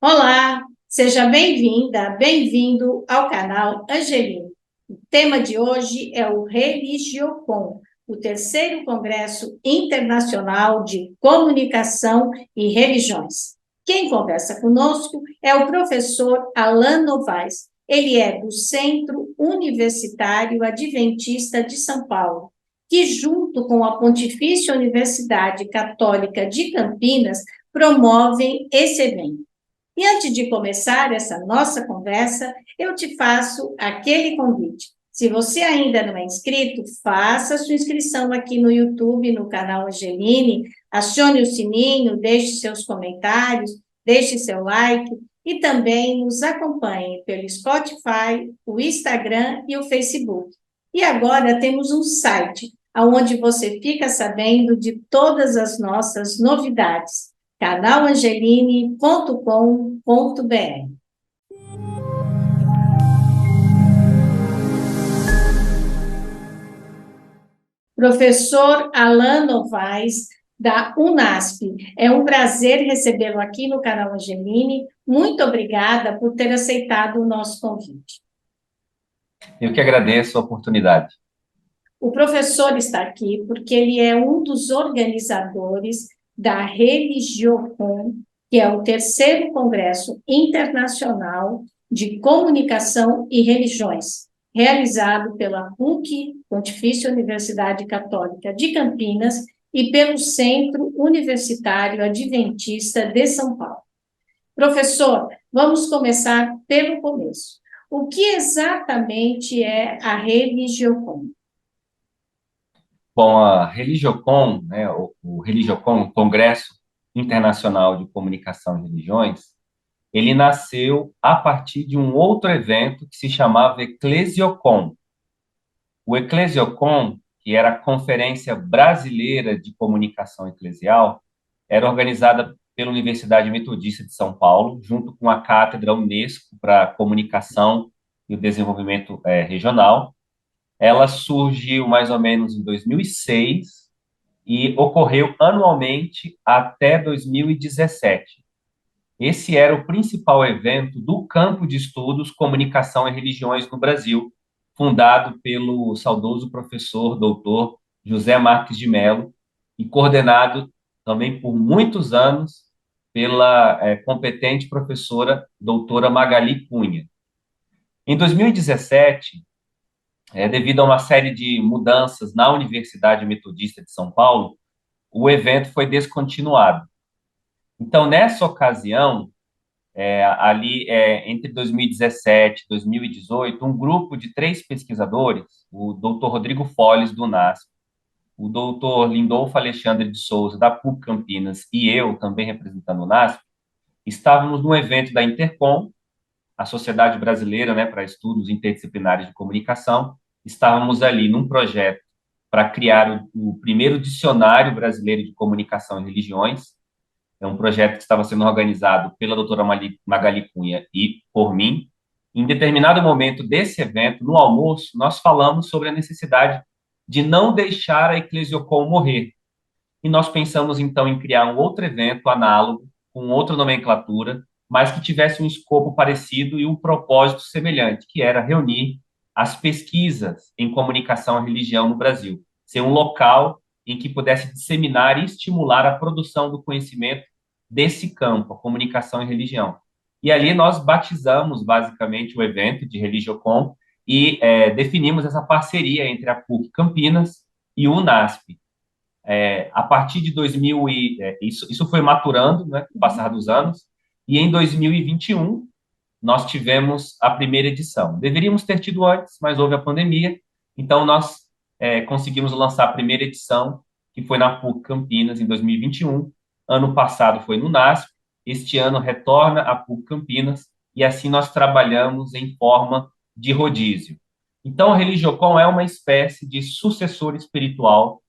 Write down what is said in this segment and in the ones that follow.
Olá, seja bem-vinda, bem-vindo ao canal Angelina. O tema de hoje é o Religiocon, o terceiro Congresso Internacional de Comunicação e Religiões. Quem conversa conosco é o professor Alan Novaes. Ele é do Centro Universitário Adventista de São Paulo, que, junto com a Pontifícia Universidade Católica de Campinas, promovem esse evento. E antes de começar essa nossa conversa, eu te faço aquele convite. Se você ainda não é inscrito, faça sua inscrição aqui no YouTube, no canal Angeline, acione o sininho, deixe seus comentários, deixe seu like e também nos acompanhe pelo Spotify, o Instagram e o Facebook. E agora temos um site onde você fica sabendo de todas as nossas novidades canalangeline.com.br. Professor Alan Novaes, da UNASP. É um prazer recebê-lo aqui no canal Angeline. Muito obrigada por ter aceitado o nosso convite. Eu que agradeço a oportunidade. O professor está aqui porque ele é um dos organizadores da Religiocon, que é o terceiro Congresso Internacional de Comunicação e Religiões, realizado pela PUC, Pontifícia Universidade Católica de Campinas, e pelo Centro Universitário Adventista de São Paulo. Professor, vamos começar pelo começo. O que exatamente é a Religiocon? Bom, a Religiocon, né, o Religiocon, o Congresso Internacional de Comunicação e Religiões, ele nasceu a partir de um outro evento que se chamava Eclesiocon. O Eclesiocon, que era a Conferência Brasileira de Comunicação Eclesial, era organizada pela Universidade Metodista de São Paulo, junto com a Cátedra Unesco para a Comunicação e o Desenvolvimento Regional. Ela surgiu mais ou menos em 2006 e ocorreu anualmente até 2017. Esse era o principal evento do campo de estudos Comunicação e Religiões no Brasil, fundado pelo saudoso professor doutor José Marques de Mello e coordenado também por muitos anos pela competente professora doutora Magali Cunha. Em 2017, devido a uma série de mudanças na Universidade Metodista de São Paulo, o evento foi descontinuado. Então, nessa ocasião, entre 2017 e 2018, um grupo de 3 pesquisadores, o Dr. Rodrigo Folles, do NASP, o Dr. Lindolfo Alexandre de Souza, da PUC Campinas, e eu, também representando o NASP, estávamos num evento da Intercom, a Sociedade Brasileira, né, para Estudos Interdisciplinares de Comunicação. Estávamos ali num projeto para criar o primeiro dicionário brasileiro de comunicação e religiões. É um projeto que estava sendo organizado pela doutora Magali Cunha e por mim. Em determinado momento desse evento, no almoço, nós falamos sobre a necessidade de não deixar a Eclesiocon morrer. E nós pensamos, então, em criar um outro evento análogo, com outra nomenclatura, mas que tivesse um escopo parecido e um propósito semelhante, que era reunir as pesquisas em comunicação e religião no Brasil. Ser um local em que pudesse disseminar e estimular a produção do conhecimento desse campo, a comunicação e religião. E ali nós batizamos, basicamente, o evento de Religiocon e definimos essa parceria entre a PUC Campinas e o UNASP. A partir de 2000 isso foi maturando, né, com o passar dos anos, e em 2021 nós tivemos a primeira edição. Deveríamos ter tido antes, mas houve a pandemia, então nós conseguimos lançar a primeira edição, que foi na PUC Campinas, em 2021. Ano passado foi no NASP, este ano retorna a PUC Campinas, e assim nós trabalhamos em forma de rodízio. Então, a Religiocon é uma espécie de sucessor espiritual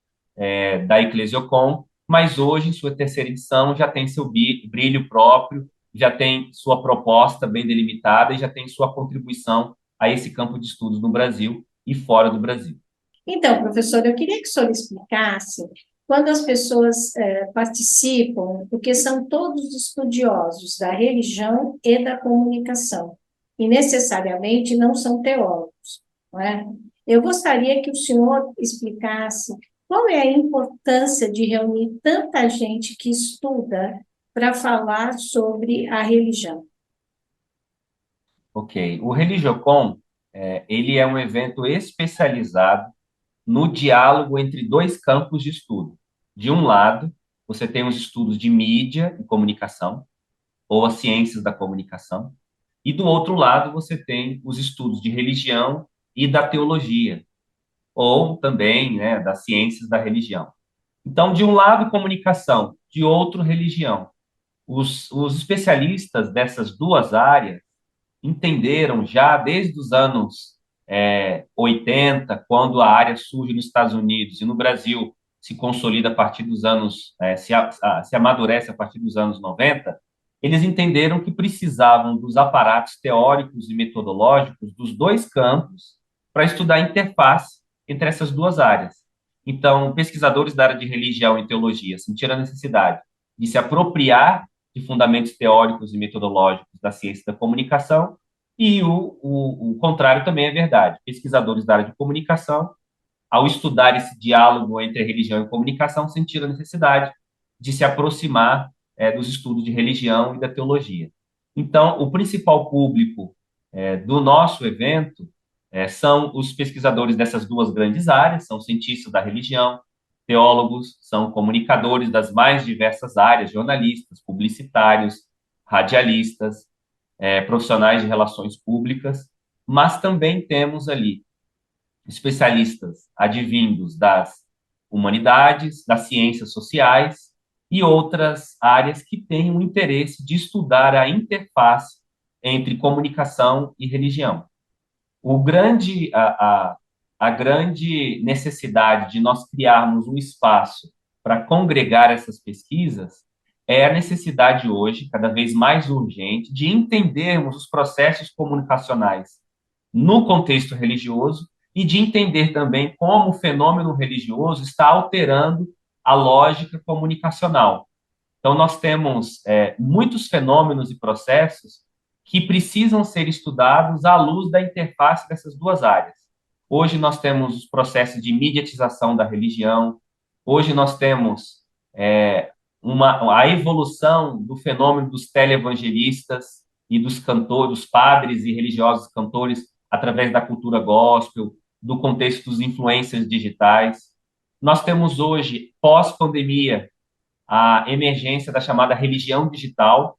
da Eclesiocon, mas hoje, em sua terceira edição, já tem seu brilho próprio, já tem sua proposta bem delimitada e já tem sua contribuição a esse campo de estudos no Brasil e fora do Brasil. Então, professor, eu queria que o senhor explicasse quando as pessoas participam, porque são todos estudiosos da religião e da comunicação, e necessariamente não são teólogos, não é? Eu gostaria que o senhor explicasse qual é a importância de reunir tanta gente que estuda para falar sobre a religião. Ok. O Religiocon, ele é um evento especializado no diálogo entre dois campos de estudo. De um lado, você tem os estudos de mídia e comunicação, ou as ciências da comunicação, e do outro lado, você tem os estudos de religião e da teologia, ou também, né, das ciências da religião. Então, de um lado, comunicação, de outro, religião. Os especialistas dessas duas áreas entenderam já desde os anos 80, quando a área surge nos Estados Unidos e no Brasil se consolida a partir dos anos, se amadurece a partir dos anos 90, eles entenderam que precisavam dos aparatos teóricos e metodológicos dos dois campos para estudar a interface entre essas duas áreas. Então, pesquisadores da área de religião e teologia sentiram a necessidade de se apropriar de fundamentos teóricos e metodológicos da ciência da comunicação, e o contrário também é verdade. Pesquisadores da área de comunicação, ao estudar esse diálogo entre religião e comunicação, sentiram a necessidade de se aproximar dos estudos de religião e da teologia. Então, o principal público do nosso evento são os pesquisadores dessas duas grandes áreas, são cientistas da religião, teólogos, são comunicadores das mais diversas áreas, jornalistas, publicitários, radialistas, profissionais de relações públicas, mas também temos ali especialistas advindos das humanidades, das ciências sociais e outras áreas que têm o interesse de estudar a interface entre comunicação e religião. O grande, a grande necessidade de nós criarmos um espaço para congregar essas pesquisas é a necessidade hoje, cada vez mais urgente, de entendermos os processos comunicacionais no contexto religioso e de entender também como o fenômeno religioso está alterando a lógica comunicacional. Então, nós temos muitos fenômenos e processos que precisam ser estudados à luz da interface dessas duas áreas. Hoje nós temos os processos de mediatização da religião, hoje nós temos a evolução do fenômeno dos televangelistas e dos cantores, dos padres e religiosos cantores através da cultura gospel, do contexto dos influencers digitais. Nós temos hoje, pós-pandemia, a emergência da chamada religião digital,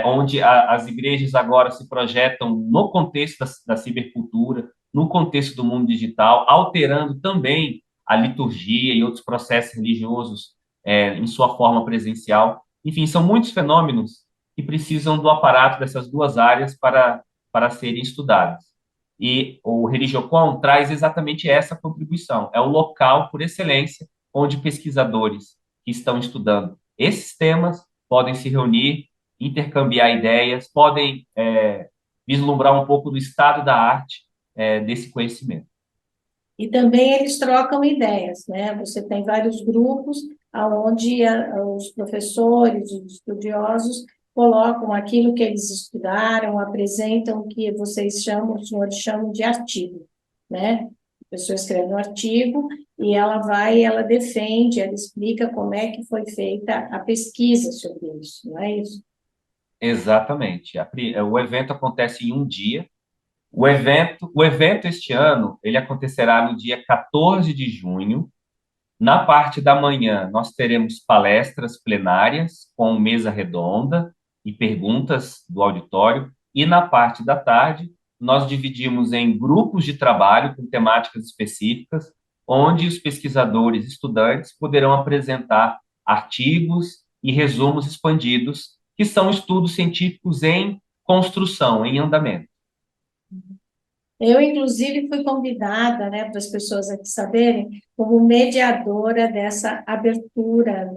onde as igrejas agora se projetam no contexto da cibercultura, no contexto do mundo digital, alterando também a liturgia e outros processos religiosos em sua forma presencial. Enfim, são muitos fenômenos que precisam do aparato dessas duas áreas para serem estudados. E o Religiocon traz exatamente essa contribuição. É o local por excelência onde pesquisadores que estão estudando esses temas podem se reunir, intercambiar ideias, podem vislumbrar um pouco do estado da arte desse conhecimento. E também eles trocam ideias, né? Você tem vários grupos onde os professores, os estudiosos, colocam aquilo que eles estudaram, apresentam o que vocês chamam, os senhores chamam de artigo, né? A pessoa escreve um artigo e ela defende, ela explica como é que foi feita a pesquisa sobre isso, não é isso? Exatamente. O evento acontece em um dia. O evento este ano, ele acontecerá no dia 14 de junho. Na parte da manhã, nós teremos palestras plenárias com mesa redonda e perguntas do auditório. E na parte da tarde, nós dividimos em grupos de trabalho com temáticas específicas, onde os pesquisadores e estudantes poderão apresentar artigos e resumos expandidos, que são estudos científicos em construção, em andamento. Eu, inclusive, fui convidada, né, para as pessoas aqui saberem, como mediadora dessa abertura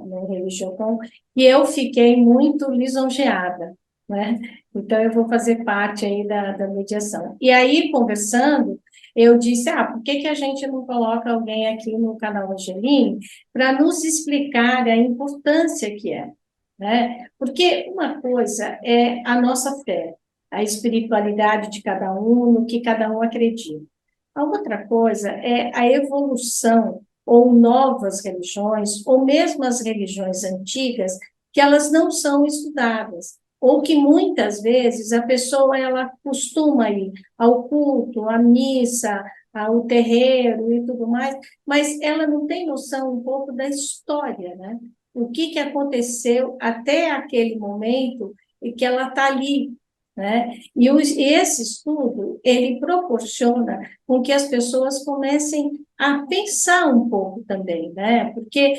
no Religiocon, e eu fiquei muito lisonjeada, né? Então, eu vou fazer parte aí da mediação. E aí, conversando, eu disse, por que que a gente não coloca alguém aqui no canal Angelim para nos explicar a importância que é, né? Porque uma coisa é a nossa fé, a espiritualidade de cada um, no que cada um acredita. A outra coisa é a evolução ou novas religiões, ou mesmo as religiões antigas, que elas não são estudadas, ou que muitas vezes a pessoa ela costuma ir ao culto, à missa, ao terreiro e tudo mais, mas ela não tem noção um pouco da história, né? O que que aconteceu até aquele momento e que ela está ali, né? E esse estudo, ele proporciona com que as pessoas comecem a pensar um pouco também, né? Porque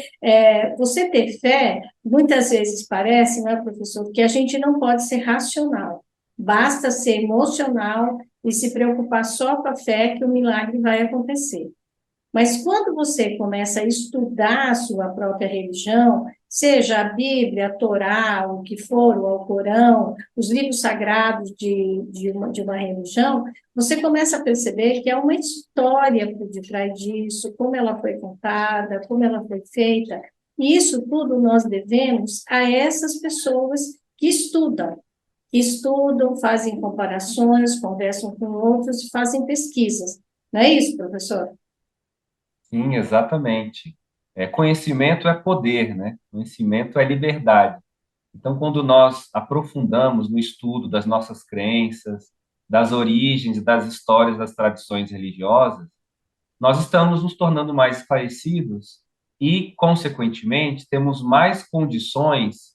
você ter fé, muitas vezes parece, não é, professor, que a gente não pode ser racional, basta ser emocional e se preocupar só com a fé que o milagre vai acontecer. Mas quando você começa a estudar a sua própria religião, seja a Bíblia, a Torá, o que for, o Alcorão, os livros sagrados de uma religião, você começa a perceber que é uma história por detrás disso, como ela foi contada, como ela foi feita. E isso tudo nós devemos a essas pessoas que estudam, fazem comparações, conversam com outros e fazem pesquisas. Não é isso, professor? Sim, exatamente. Conhecimento é poder, né? Conhecimento é liberdade. Então, quando nós aprofundamos no estudo das nossas crenças, das origens e das histórias das tradições religiosas, nós estamos nos tornando mais esclarecidos e, consequentemente, temos mais condições,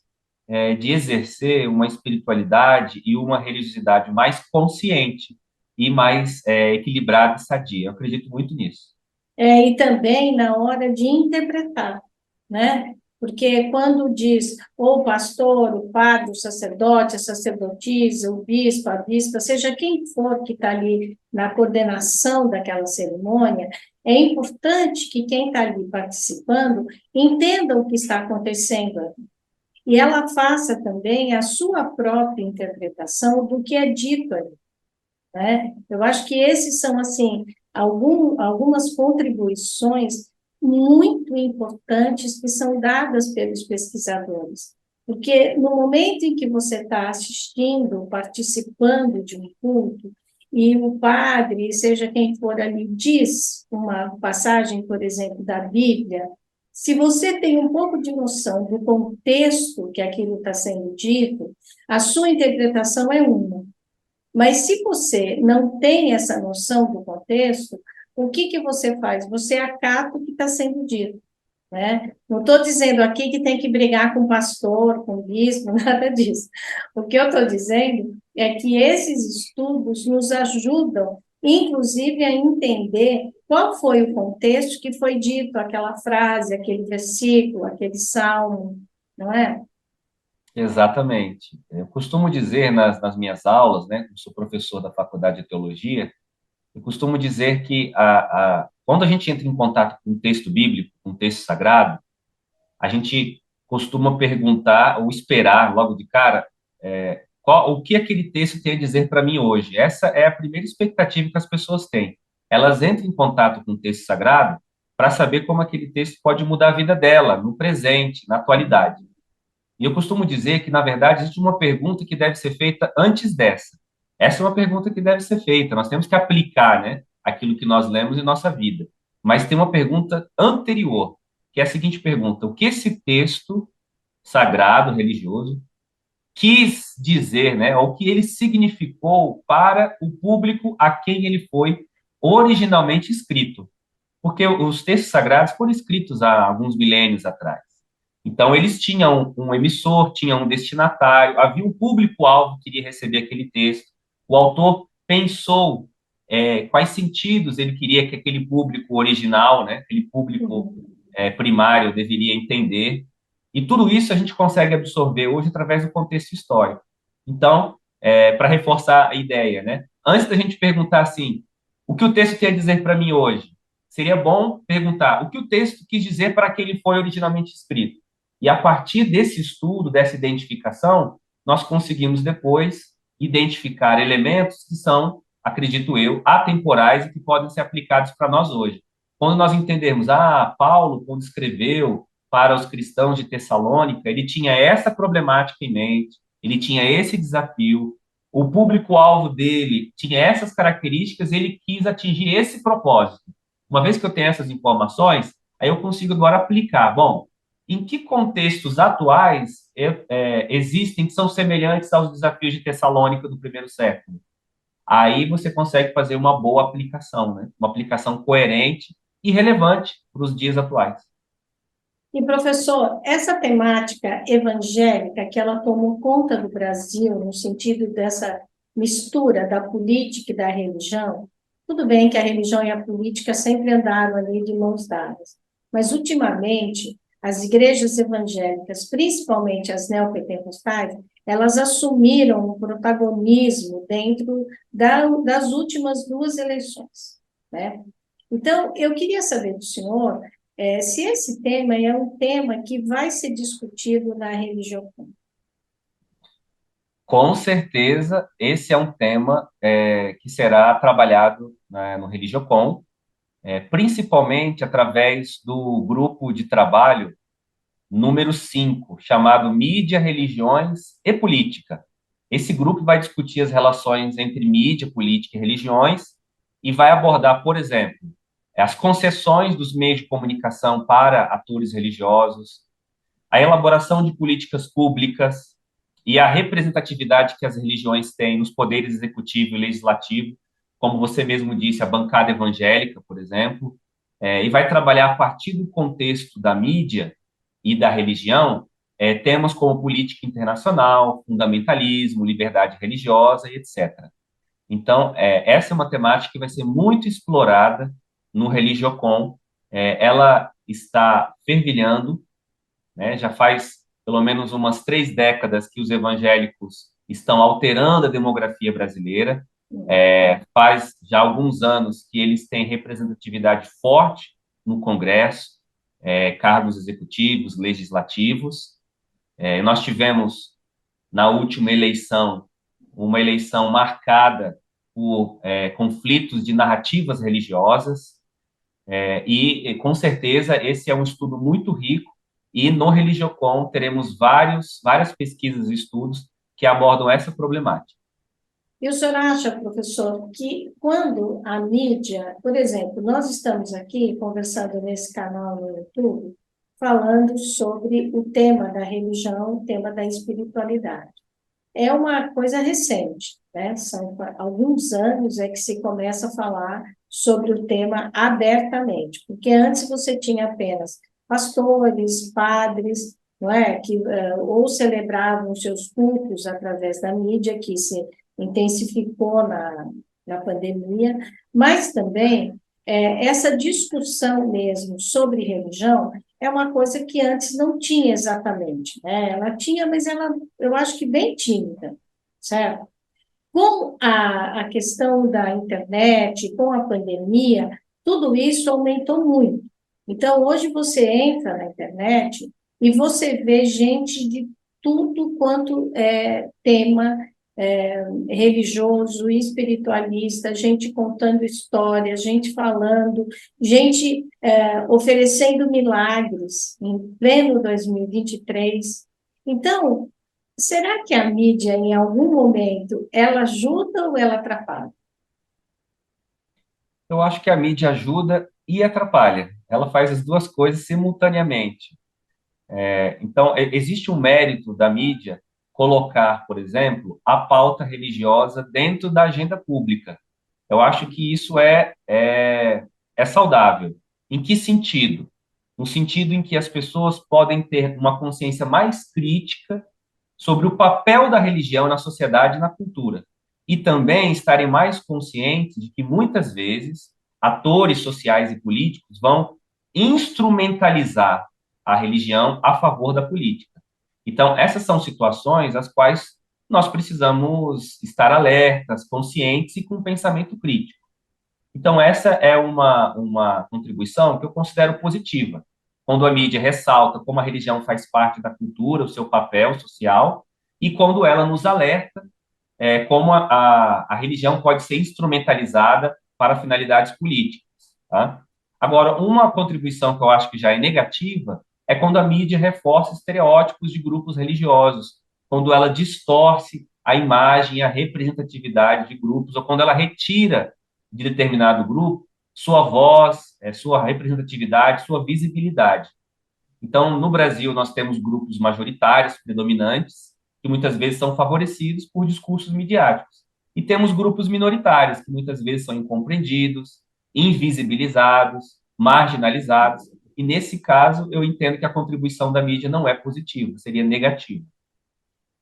de exercer uma espiritualidade e uma religiosidade mais consciente e mais, equilibrada e sadia. Eu acredito muito nisso. E também na hora de interpretar, né? Porque quando diz ou o pastor, o padre, o sacerdote, a sacerdotisa, o bispo, a bispa, seja quem for que está ali na coordenação daquela cerimônia, é importante que quem está ali participando entenda o que está acontecendo ali. E ela faça também a sua própria interpretação do que é dito ali, né? Eu acho que esses são, assim, algumas contribuições muito importantes que são dadas pelos pesquisadores. Porque no momento em que você está assistindo, participando de um culto, e o padre, seja quem for ali, diz uma passagem, por exemplo, da Bíblia, se você tem um pouco de noção do contexto que aquilo está sendo dito, a sua interpretação é uma. Mas se você não tem essa noção do contexto, o que que você faz? Você acata o que está sendo dito, né? Não estou dizendo aqui que tem que brigar com o pastor, com o bispo, nada disso. O que eu estou dizendo é que esses estudos nos ajudam, inclusive, a entender qual foi o contexto que foi dito, aquela frase, aquele versículo, aquele salmo, não é? Exatamente. Eu costumo dizer nas minhas aulas, né, como sou professor da Faculdade de Teologia, eu costumo dizer que quando a gente entra em contato com um texto bíblico, com um texto sagrado, a gente costuma perguntar ou esperar logo de cara, o que aquele texto tem a dizer para mim hoje. Essa é a primeira expectativa que as pessoas têm. Elas entram em contato com o texto sagrado para saber como aquele texto pode mudar a vida dela, no presente, na atualidade. E eu costumo dizer que, na verdade, existe uma pergunta que deve ser feita antes dessa. Essa é uma pergunta que deve ser feita. Nós temos que aplicar, né, aquilo que nós lemos em nossa vida. Mas tem uma pergunta anterior, que é a seguinte pergunta: o que esse texto sagrado, religioso, quis dizer, né, ou o que ele significou para o público a quem ele foi originalmente escrito? Porque os textos sagrados foram escritos há alguns milênios atrás. Então, eles tinham um emissor, tinham um destinatário, havia um público-alvo que queria receber aquele texto. O autor pensou, quais sentidos ele queria que aquele público original, né, aquele público, Uhum. primário, deveria entender. E tudo isso a gente consegue absorver hoje através do contexto histórico. Então, para reforçar a ideia, né, antes da gente perguntar assim, o que o texto tem a dizer para mim hoje? Seria bom perguntar o que o texto quis dizer para que ele foi originalmente escrito. E a partir desse estudo, dessa identificação, nós conseguimos depois identificar elementos que são acredito eu, atemporais e que podem ser aplicados para nós hoje. Quando nós entendermos, Paulo, quando escreveu para os cristãos de Tessalônica, ele tinha essa problemática em mente, ele tinha esse desafio, o público-alvo dele tinha essas características, ele quis atingir esse propósito. Uma vez que eu tenho essas informações, aí eu consigo agora aplicar. Bom, em que contextos atuais existem que são semelhantes aos desafios de Tessalônica do primeiro século? Aí você consegue fazer uma boa aplicação, né? Uma aplicação coerente e relevante para os dias atuais. E, professor, essa temática evangélica que ela tomou conta do Brasil, no sentido dessa mistura da política e da religião, tudo bem que a religião e a política sempre andaram ali de mãos dadas, mas, ultimamente, as igrejas evangélicas, principalmente as neopentecostais, elas assumiram um protagonismo dentro das últimas duas eleições, né? Então, eu queria saber do senhor se esse tema é um tema que vai ser discutido na religião. Com certeza, esse é um tema que será trabalhado, né, no Religiocon, principalmente através do grupo de trabalho número 5, chamado Mídia, Religiões e Política. Esse grupo vai discutir as relações entre mídia, política e religiões e vai abordar, por exemplo, as concessões dos meios de comunicação para atores religiosos, a elaboração de políticas públicas e a representatividade que as religiões têm nos poderes executivo e legislativo, como você mesmo disse, a bancada evangélica, por exemplo, e vai trabalhar a partir do contexto da mídia e da religião, temas como política internacional, fundamentalismo, liberdade religiosa e etc. Então, essa é uma temática que vai ser muito explorada no Religiocon. Ela está fervilhando, né? Já faz pelo menos umas 3 décadas que os evangélicos estão alterando a demografia brasileira. Faz já alguns anos que eles têm representatividade forte no Congresso, cargos executivos, legislativos. Nós tivemos, na última eleição, uma eleição marcada por conflitos de narrativas religiosas, com certeza, esse é um estudo muito rico, e no Religiocon teremos várias pesquisas e estudos que abordam essa problemática. E o senhor acha, professor, que quando a mídia, por exemplo, nós estamos aqui conversando nesse canal no YouTube, falando sobre o tema da religião, o tema da espiritualidade. É uma coisa recente, né? São alguns anos que se começa a falar sobre o tema abertamente, porque antes você tinha apenas pastores, padres, não é? Que ou celebravam seus cultos através da mídia, que se intensificou na pandemia, mas também essa discussão mesmo sobre religião é uma coisa que antes não tinha exatamente, né? Ela tinha, mas eu acho que bem tímida, certo? Com a questão da internet, com a pandemia, tudo isso aumentou muito. Então, hoje você entra na internet e você vê gente de tudo quanto é tema religioso, espiritualista, gente contando histórias, gente falando, gente oferecendo milagres em pleno 2023. Então, será que a mídia, em algum momento, ela ajuda ou ela atrapalha? Eu acho que a mídia ajuda e atrapalha. Ela faz as duas coisas simultaneamente. Então, existe um mérito da mídia colocar, por exemplo, a pauta religiosa dentro da agenda pública. Eu acho que isso é saudável. Em que sentido? No sentido em que as pessoas podem ter uma consciência mais crítica sobre o papel da religião na sociedade e na cultura. E também estarem mais conscientes de que, muitas vezes, atores sociais e políticos vão instrumentalizar a religião a favor da política. Então, essas são situações às quais nós precisamos estar alertas, conscientes e com pensamento crítico. Então, essa é uma contribuição que eu considero positiva, quando a mídia ressalta como a religião faz parte da cultura, o seu papel social, e quando ela nos alerta como a religião pode ser instrumentalizada para finalidades políticas. Tá? Agora, uma contribuição que eu acho que já é negativa é quando a mídia reforça estereótipos de grupos religiosos, quando ela distorce a imagem e a representatividade de grupos, ou quando ela retira de determinado grupo sua voz, sua representatividade, sua visibilidade. Então, no Brasil, nós temos grupos majoritários, predominantes, que muitas vezes são favorecidos por discursos midiáticos. E temos grupos minoritários, que muitas vezes são incompreendidos, invisibilizados, marginalizados. E, nesse caso, eu entendo que a contribuição da mídia não é positiva, seria negativa.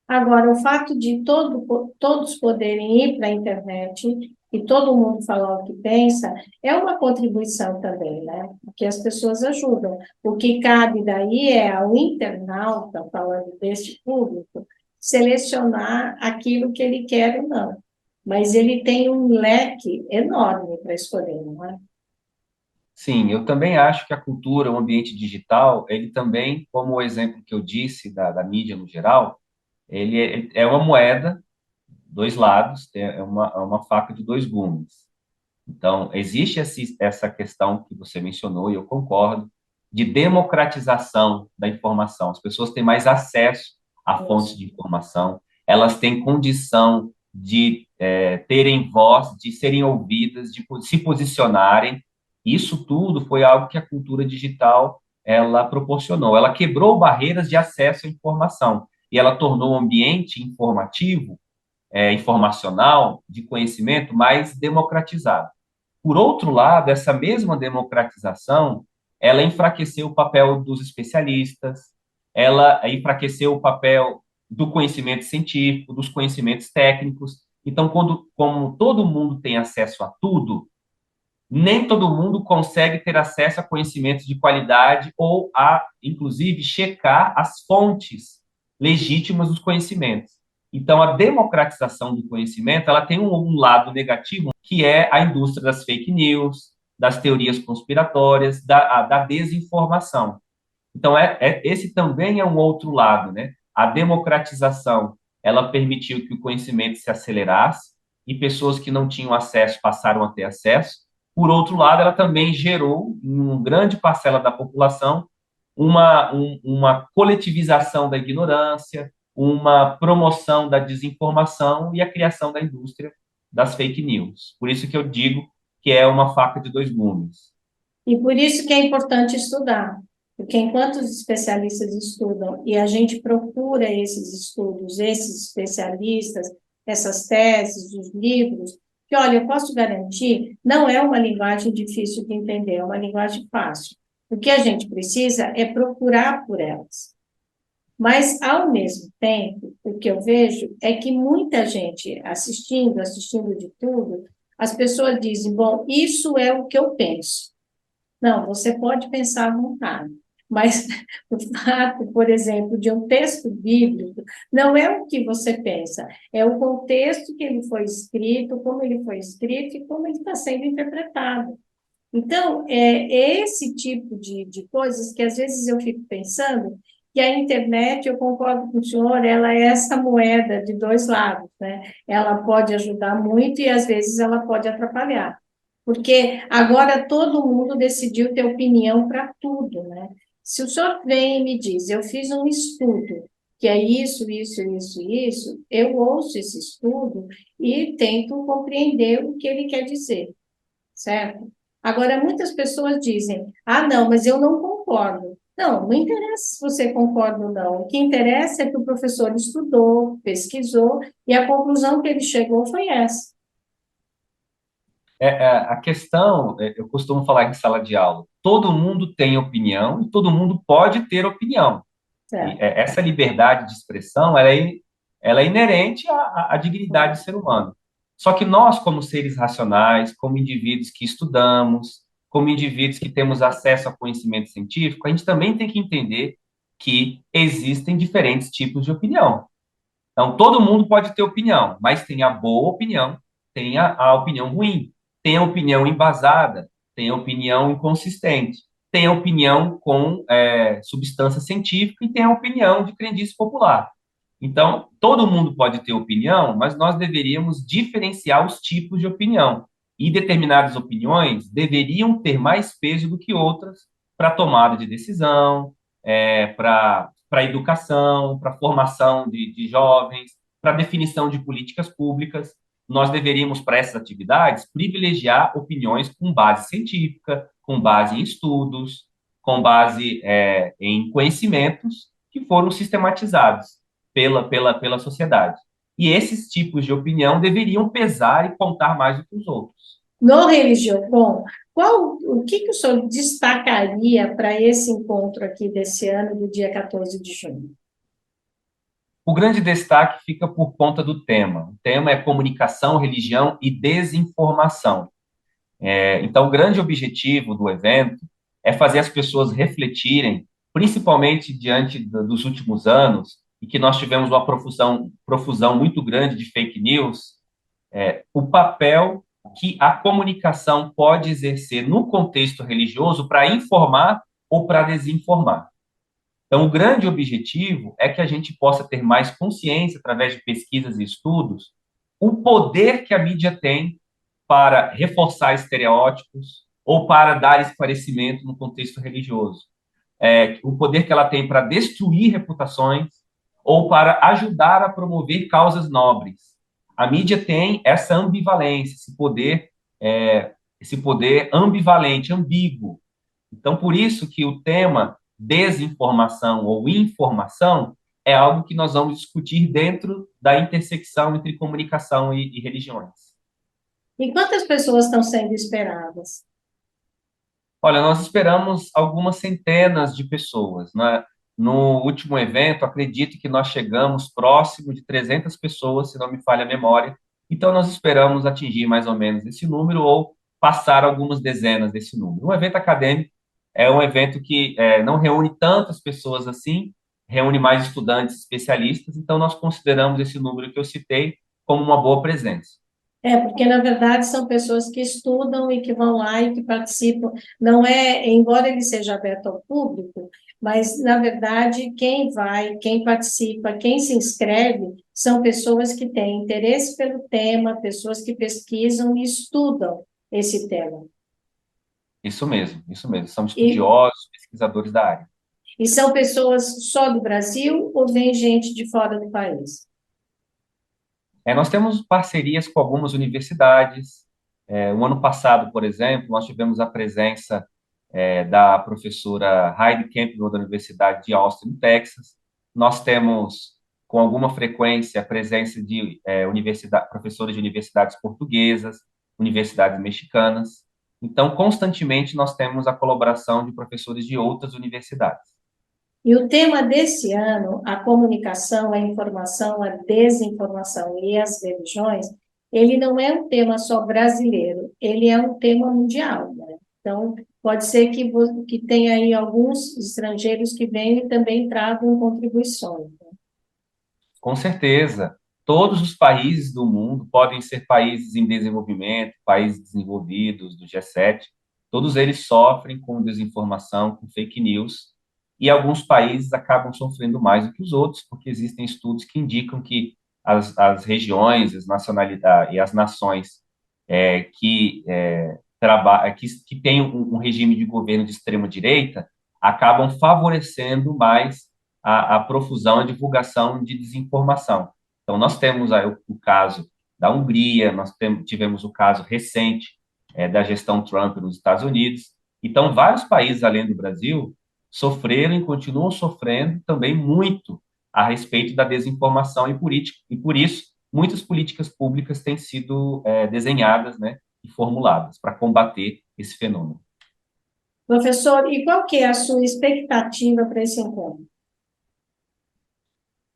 Agora, o fato de todos poderem ir para a internet e todo mundo falar o que pensa é uma contribuição também, né? Porque as pessoas ajudam. O que cabe daí é ao internauta, falando deste público, selecionar aquilo que ele quer ou não. Mas ele tem um leque enorme para escolher, não é? Sim, eu também acho que a cultura, o ambiente digital, ele também, como o exemplo que eu disse da mídia no geral, ele é uma moeda, dois lados, é uma faca de dois gumes. Então, existe essa questão que você mencionou, e eu concordo, de democratização da informação. As pessoas têm mais acesso a fontes de informação, elas têm condição de terem voz, de serem ouvidas, de se posicionarem. Isso tudo foi algo que a cultura digital ela proporcionou. Ela quebrou barreiras de acesso à informação e ela tornou o ambiente informativo, informacional, de conhecimento mais democratizado. Por outro lado, essa mesma democratização, ela enfraqueceu o papel dos especialistas, ela enfraqueceu o papel do conhecimento científico, dos conhecimentos técnicos. Então, como todo mundo tem acesso a tudo, nem todo mundo consegue ter acesso a conhecimentos de qualidade ou a, inclusive, checar as fontes legítimas dos conhecimentos. Então, a democratização do conhecimento, ela tem um lado negativo, que é a indústria das fake news, das teorias conspiratórias, da desinformação. Então, esse também é um outro lado, né? A democratização, ela permitiu que o conhecimento se acelerasse e pessoas que não tinham acesso passaram a ter acesso. Por outro lado, ela também gerou, em uma grande parcela da população, uma coletivização da ignorância, uma promoção da desinformação e a criação da indústria das fake news. Por isso que eu digo que é uma faca de dois gumes. E por isso que é importante estudar, porque enquanto os especialistas estudam e a gente procura esses estudos, esses especialistas, essas teses, os livros, que, olha, eu posso garantir, não é uma linguagem difícil de entender, é uma linguagem fácil. O que a gente precisa é procurar por elas. Mas, ao mesmo tempo, o que eu vejo é que muita gente assistindo de tudo, as pessoas dizem, bom, isso é o que eu penso. Não, você pode pensar à vontade, mas o fato, por exemplo, de um texto bíblico não é o que você pensa, é o contexto que ele foi escrito, como ele foi escrito e como ele está sendo interpretado. Então, é esse tipo de coisas que às vezes eu fico pensando que a internet, eu concordo com o senhor, ela é essa moeda de dois lados, né? Ela pode ajudar muito e às vezes ela pode atrapalhar. Porque agora todo mundo decidiu ter opinião para tudo, né? Se o senhor vem e me diz, eu fiz um estudo, que é isso, eu ouço esse estudo e tento compreender o que ele quer dizer, certo? Agora, muitas pessoas dizem, ah, não, mas eu não concordo. Não, não interessa se você concorda ou não. O que interessa é que o professor estudou, pesquisou, e a conclusão que ele chegou foi essa. A questão, eu costumo falar em sala de aula, todo mundo tem opinião e todo mundo pode ter opinião. E, Certo? essa liberdade de expressão, ela é inerente à dignidade do ser humano. Só que nós, como seres racionais, como indivíduos que estudamos, como indivíduos que temos acesso a conhecimento científico, a gente também tem que entender que existem diferentes tipos de opinião. Então, todo mundo pode ter opinião, mas tem a boa opinião, tem a opinião ruim, tem a opinião embasada, tem a opinião inconsistente, tem a opinião com substância científica e tem a opinião de crendice popular. Então, todo mundo pode ter opinião, mas nós deveríamos diferenciar os tipos de opinião. E determinadas opiniões deveriam ter mais peso do que outras para tomada de decisão, para educação, para formação de jovens, para definição de políticas públicas. Nós deveríamos, para essas atividades, privilegiar opiniões com base científica, com base em estudos, com base em conhecimentos que foram sistematizados pela sociedade. E esses tipos de opinião deveriam pesar e contar mais do que os outros. No Religiocon, o que o senhor destacaria para esse encontro aqui desse ano, do dia 14 de junho? O grande destaque fica por conta do tema. O tema é comunicação, religião e desinformação. Então, o grande objetivo do evento é fazer as pessoas refletirem, principalmente diante dos últimos anos, e que nós tivemos uma profusão muito grande de fake news, o papel que a comunicação pode exercer no contexto religioso para informar ou para desinformar. Então, o grande objetivo é que a gente possa ter mais consciência, através de pesquisas e estudos, o poder que a mídia tem para reforçar estereótipos ou para dar esclarecimento no contexto religioso. O poder que ela tem para destruir reputações ou para ajudar a promover causas nobres. A mídia tem essa ambivalência, esse poder ambivalente, ambíguo. Então, por isso que o tema desinformação ou informação é algo que nós vamos discutir dentro da intersecção entre comunicação e religiões. E quantas pessoas estão sendo esperadas? Olha, nós esperamos algumas centenas de pessoas, né? No último evento, acredito que nós chegamos próximo de 300 pessoas, se não me falha a memória. Então, nós esperamos atingir mais ou menos esse número ou passar algumas dezenas desse número. Um evento acadêmico é um evento que não reúne tantas pessoas assim, reúne mais estudantes especialistas, então nós consideramos esse número que eu citei como uma boa presença. Porque, na verdade, são pessoas que estudam e que vão lá e que participam. Não é, embora ele seja aberto ao público, mas, na verdade, quem vai, quem participa, quem se inscreve, são pessoas que têm interesse pelo tema, pessoas que pesquisam e estudam esse tema. Isso mesmo, isso mesmo. São E, estudiosos, pesquisadores da área. e são pessoas só do Brasil ou vem gente de fora do país? Nós temos parcerias com algumas universidades. O ano passado, por exemplo, nós tivemos a presença da professora Heidi Campbell, da Universidade de Austin, Texas. Nós temos, com alguma frequência, a presença de professores de universidades portuguesas, universidades mexicanas. Então, constantemente, nós temos a colaboração de professores de outras universidades. E o tema desse ano, a comunicação, a informação, a desinformação e as religiões, ele não é um tema só brasileiro, ele é um tema mundial, né? Então, pode ser que tenha aí alguns estrangeiros que venham e também tragam contribuições, né? Com certeza, todos os países do mundo podem ser países em desenvolvimento, países desenvolvidos do G7, todos eles sofrem com desinformação, com fake news, e alguns países acabam sofrendo mais do que os outros, porque existem estudos que indicam que as regiões, as nacionalidades e as nações que têm um regime de governo de extrema direita acabam favorecendo mais a profusão, a divulgação de desinformação. Então, nós temos aí o caso da Hungria, tivemos o caso recente da gestão Trump nos Estados Unidos. Então, vários países, além do Brasil, sofreram e continuam sofrendo também muito a respeito da desinformação e por isso, muitas políticas públicas têm sido desenhadas, né, e formuladas para combater esse fenômeno. Professor, e qual que é a sua expectativa para esse encontro?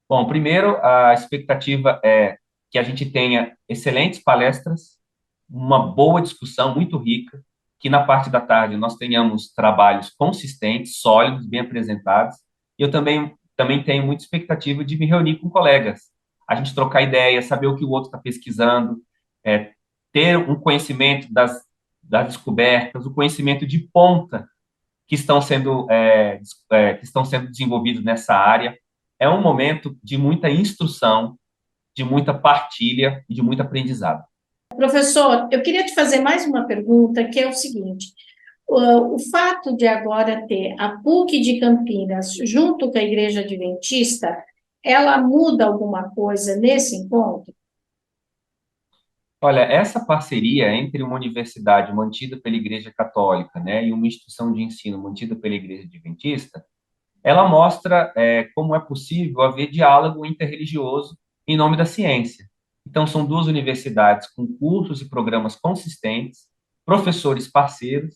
Bom, primeiro, a expectativa é que a gente tenha excelentes palestras, uma boa discussão muito rica, que na parte da tarde nós tenhamos trabalhos consistentes, sólidos, bem apresentados. E eu também tenho muita expectativa de me reunir com colegas, a gente trocar ideias, saber o que o outro está pesquisando, ter um conhecimento das descobertas, o conhecimento de ponta que estão sendo desenvolvidos nessa área. é um momento de muita instrução, de muita partilha e de muito aprendizado. Professor, eu queria te fazer mais uma pergunta, que é o seguinte: o fato de agora ter a PUC de Campinas junto com a Igreja Adventista, ela muda alguma coisa nesse encontro? Olha, essa parceria entre uma universidade mantida pela Igreja Católica, né, e uma instituição de ensino mantida pela Igreja Adventista, ela mostra como é possível haver diálogo interreligioso em nome da ciência. Então, são duas universidades com cursos e programas consistentes, professores parceiros,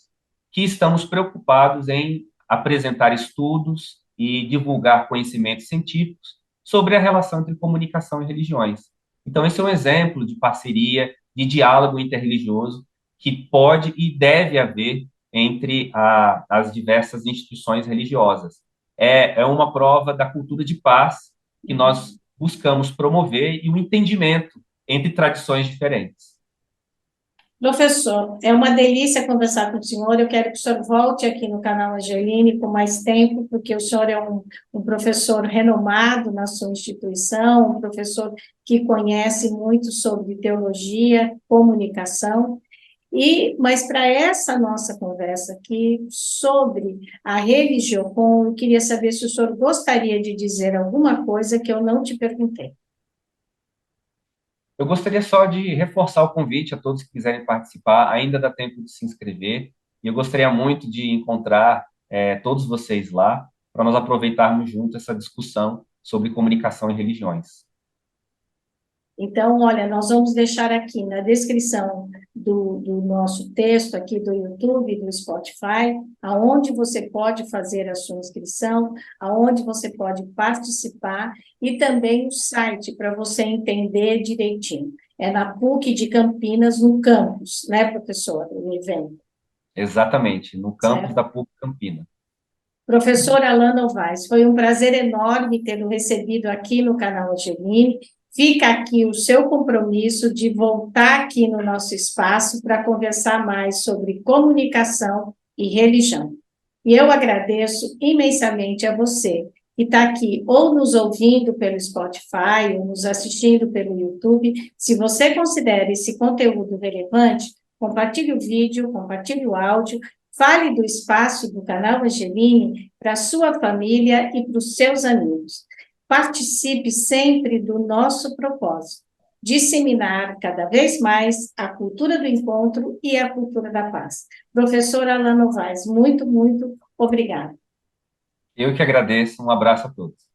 que estamos preocupados em apresentar estudos e divulgar conhecimentos científicos sobre a relação entre comunicação e religiões. Então, esse é um exemplo de parceria, de diálogo interreligioso que pode e deve haver entre as diversas instituições religiosas. É uma prova da cultura de paz que nós buscamos promover e um entendimento entre tradições diferentes. Professor, é uma delícia conversar com o senhor. Eu quero que o senhor volte aqui no canal Angeline com mais tempo, porque o senhor é um professor renomado na sua instituição, um professor que conhece muito sobre teologia, comunicação. Mas para essa nossa conversa aqui sobre a religião, eu queria saber se o senhor gostaria de dizer alguma coisa que eu não te perguntei. Eu gostaria só de reforçar o convite a todos que quiserem participar, ainda dá tempo de se inscrever, e eu gostaria muito de encontrar todos vocês lá, para nós aproveitarmos juntos essa discussão sobre comunicação e religiões. Então, olha, nós vamos deixar aqui na descrição do nosso texto aqui do YouTube, do Spotify, aonde você pode fazer a sua inscrição, aonde você pode participar e também o site para você entender direitinho. É na PUC de Campinas, no campus, né, professor? O evento. Exatamente, no campus Certo? da PUC Campinas. Professor Alain Novaes, foi um prazer enorme tê-lo recebido aqui no canal Angeline. Fica aqui o seu compromisso de voltar aqui no nosso espaço para conversar mais sobre comunicação e religião. E eu agradeço imensamente a você que está aqui ou nos ouvindo pelo Spotify ou nos assistindo pelo YouTube. Se você considera esse conteúdo relevante, compartilhe o vídeo, compartilhe o áudio, fale do espaço do canal Angeline para a sua família e para os seus amigos. Participe sempre do nosso propósito, disseminar cada vez mais a cultura do encontro e a cultura da paz. Professora Alain Novaes, muito, muito obrigada. Eu que agradeço, um abraço a todos.